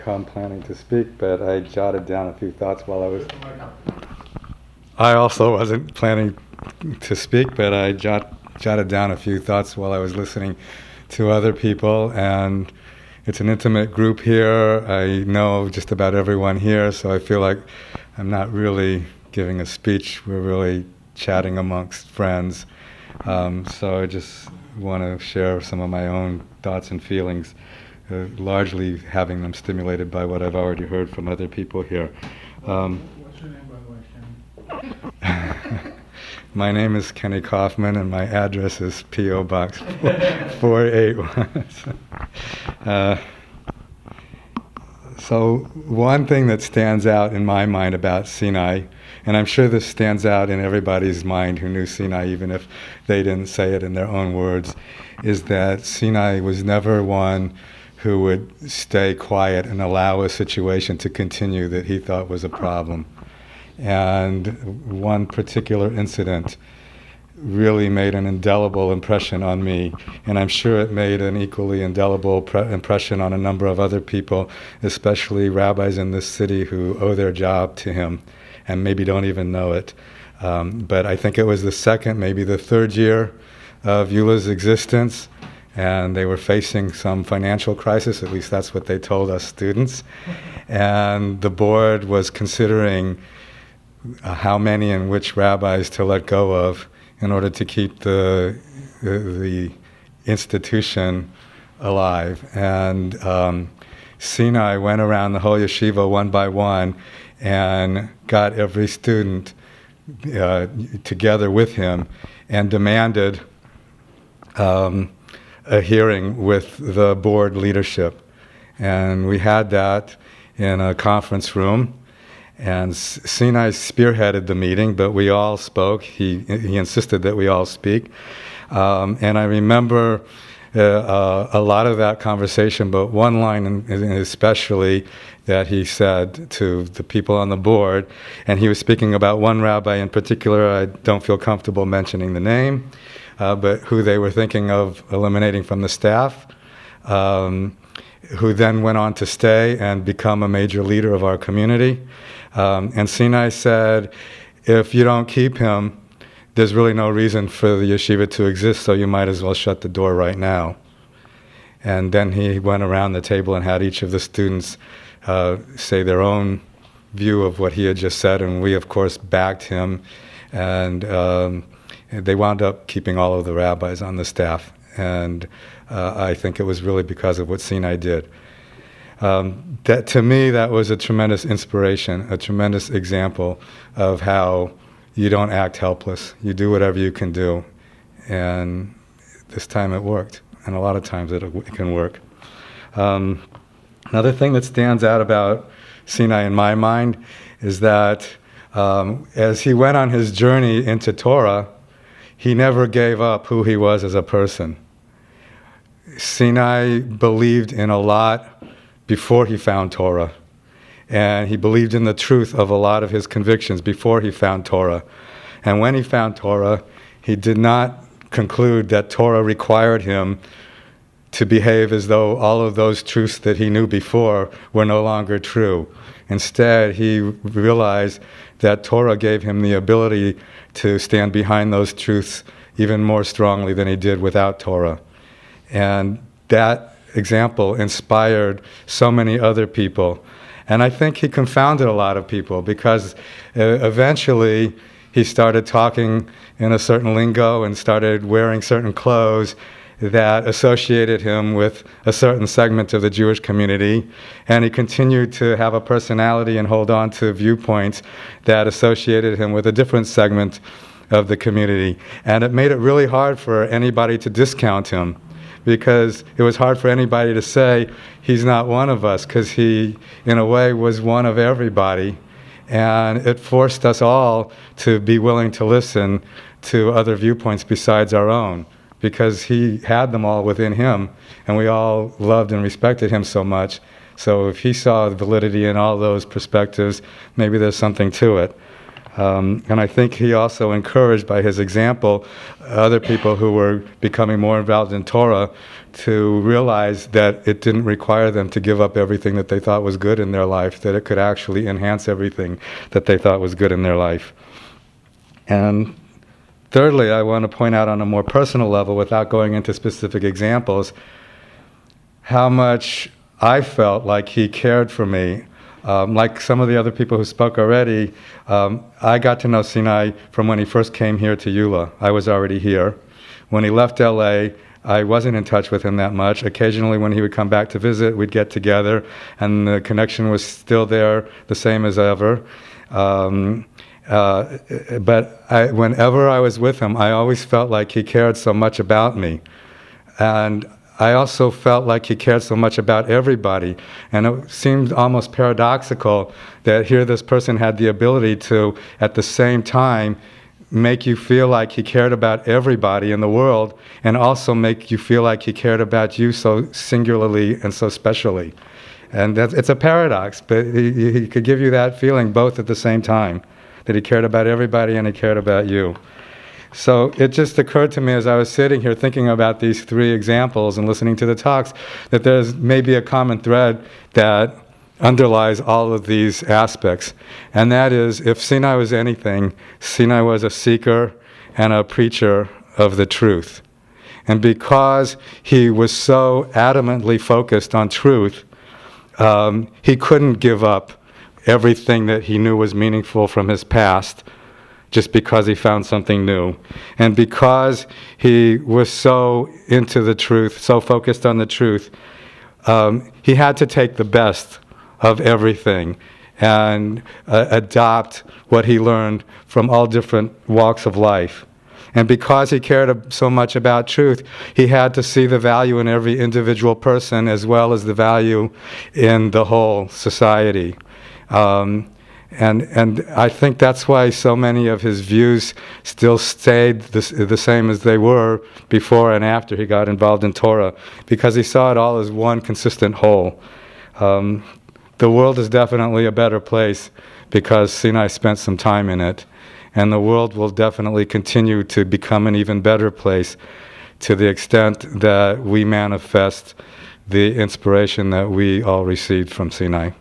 come planning to speak, but I jotted down a few thoughts while I was... I also wasn't planning to speak, but I jotted down a few thoughts while I was listening to other people, and it's an intimate group here. I know just about everyone here, so I feel like I'm not really giving a speech. We're really chatting amongst friends. So I just want to share some of my own thoughts and feelings, largely having them stimulated by what I've already heard from other people here. What's your name, by the way, Kenny? My name is Kenny Kaufman, and my address is P.O. Box 481. So one thing that stands out in my mind about Sinai, and I'm sure this stands out in everybody's mind who knew Sinai, even if they didn't say it in their own words, is that Sinai was never one who would stay quiet and allow a situation to continue that he thought was a problem. And one particular incident really made an indelible impression on me, and I'm sure it made an equally indelible impression on a number of other people, especially rabbis in this city who owe their job to him and maybe don't even know it. But I think it was the second, maybe the third year of Eula's existence, and they were facing some financial crisis, at least that's what they told us students, and the board was considering how many and which rabbis to let go of in order to keep the institution alive. And Sinai went around the whole yeshiva one by one and got every student together with him and demanded a hearing with the board leadership. And we had that in a conference room. And Sinai spearheaded the meeting, but we all spoke. He insisted that we all speak. And I remember a lot of that conversation, but one line especially that he said to the people on the board, and he was speaking about one rabbi in particular. I don't feel comfortable mentioning the name, but who they were thinking of eliminating from the staff, who then went on to stay and become a major leader of our community. And Sinai said, if you don't keep him, there's really no reason for the yeshiva to exist, so you might as well shut the door right now. And then he went around the table and had each of the students say their own view of what he had just said, and we, of course, backed him. And they wound up keeping all of the rabbis on the staff. And I think it was really because of what Sinai did. That to me, that was a tremendous inspiration, a tremendous example of how you don't act helpless. You do whatever you can do. And this time it worked. And a lot of times it can work. Another thing that stands out about Sinai in my mind is that as he went on his journey into Torah, he never gave up who he was as a person. Sinai believed in a lot before he found Torah. And he believed in the truth of a lot of his convictions before he found Torah. And when he found Torah, he did not conclude that Torah required him to behave as though all of those truths that he knew before were no longer true. Instead, he realized that Torah gave him the ability to stand behind those truths even more strongly than he did without Torah. And that example inspired so many other people. And I think he confounded a lot of people because eventually he started talking in a certain lingo and started wearing certain clothes that associated him with a certain segment of the Jewish community. And he continued to have a personality and hold on to viewpoints that associated him with a different segment of the community. And it made it really hard for anybody to discount him, because it was hard for anybody to say he's not one of us, because he, in a way, was one of everybody. And it forced us all to be willing to listen to other viewpoints besides our own, because he had them all within him, and we all loved and respected him so much. So if he saw the validity in all those perspectives, maybe there's something to it. And I think he also encouraged by his example other people who were becoming more involved in Torah to realize that it didn't require them to give up everything that they thought was good in their life, that it could actually enhance everything that they thought was good in their life. And thirdly, I want to point out on a more personal level, without going into specific examples, how much I felt like he cared for me. Like some of the other people who spoke already, I got to know Sinai from when he first came here to Eula. I was already here. When he left LA, I wasn't in touch with him that much. Occasionally when he would come back to visit, we'd get together, and the connection was still there, the same as ever. But whenever I was with him, I always felt like he cared so much about me. And I also felt like he cared so much about everybody. And it seemed almost paradoxical that here this person had the ability to, at the same time, make you feel like he cared about everybody in the world, and also make you feel like he cared about you so singularly and so specially. And it's a paradox, but he could give you that feeling both at the same time, that he cared about everybody and he cared about you. So it just occurred to me as I was sitting here thinking about these three examples and listening to the talks, that there's maybe a common thread that underlies all of these aspects. And that is, if Sinai was anything, Sinai was a seeker and a preacher of the truth. And because he was so adamantly focused on truth, he couldn't give up everything that he knew was meaningful from his past just because he found something new. And because he was so into the truth, so focused on the truth, he had to take the best of everything and adopt what he learned from all different walks of life. And because he cared so much about truth, he had to see the value in every individual person as well as the value in the whole society. And I think that's why so many of his views still stayed the same as they were before and after he got involved in Torah, because he saw it all as one consistent whole. The world is definitely a better place because Sinai spent some time in it, and the world will definitely continue to become an even better place to the extent that we manifest the inspiration that we all received from Sinai.